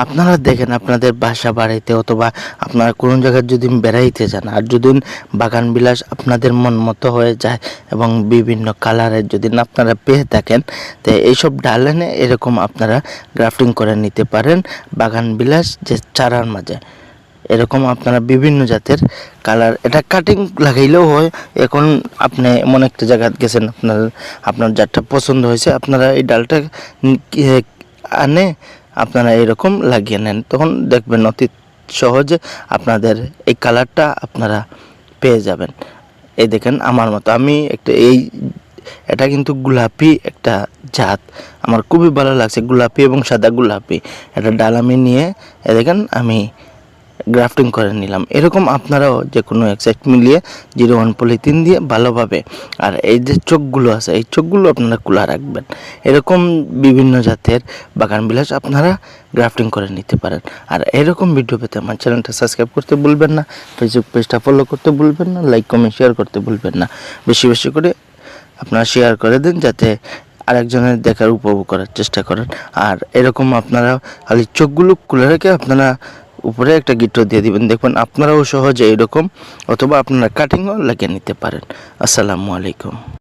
আপনারা দেখেন আপনাদের বাসা বাড়িতে অথবা আপনারা কোনো জায়গায় যদি বেড়াইতে যান আর যদি বাগান বিলাস আপনাদের মন মতো হয়ে যায় এবং বিভিন্ন কালারের যদি আপনারা পেয়ে থাকেন, তো এইসব ডাল এনে এরকম আপনারা গ্রাফটিং করে নিতে পারেন বাগান বিলাস যে চারার মাঝে। এরকম আপনারা বিভিন্ন জাতের কালার এটা কাটিং লাগাইলেও হয়। এখন আপনি এমন একটা জায়গা গেছেন আপনার যারটা পছন্দ হয়েছে, আপনারা এই ডালটা আনে আপনারা এরকম লাগিয়ে নেন, তখন দেখবেন অতি সহজে আপনাদের এই কালারটা আপনারা পেয়ে যাবেন। এই দেখেন আমার মতো আমি একটা এটা কিন্তু গোলাপি একটা জাত, আমার খুবই ভালো লাগছে, গোলাপি এবং সাদা গোলাপি। এটা ডাল আমি নিয়ে দেখেন আমি গ্রাফটিং করে নিলাম। এরকম আপনারাও যে কোনো এক সাইড মিলিয়ে 01 পলিথিন দিয়ে ভালোভাবে, আর এই যে চোখগুলো আছে এই চোখগুলো আপনারা খোলা রাখবেন। এরকম বিভিন্ন জাতের বাগান বিলাস আপনারা গ্রাফটিং করে নিতে পারেন। আর এরকম ভিডিও পেতে আমার চ্যানেলটা সাবস্ক্রাইব করতে ভুলবেন না, ফেসবুক পেজটা ফলো করতে ভুলবেন না, লাইক কমেন্ট শেয়ার করতে ভুলবেন না। বেশি বেশি করে আপনারা শেয়ার করে দিন যাতে আরেকজনের দেখার উপভোগ করার চেষ্টা করেন। আর এরকম আপনারা খালি চোখগুলো খুলে রেখে আপনারা উপরে একটা গিট্টো দিয়ে দিবেন, দেখবেন আপনারাও সহজে এরকম, অথবা আপনারা কাটিংও লাগিয়ে নিতে পারেন। আসসালামু আলাইকুম।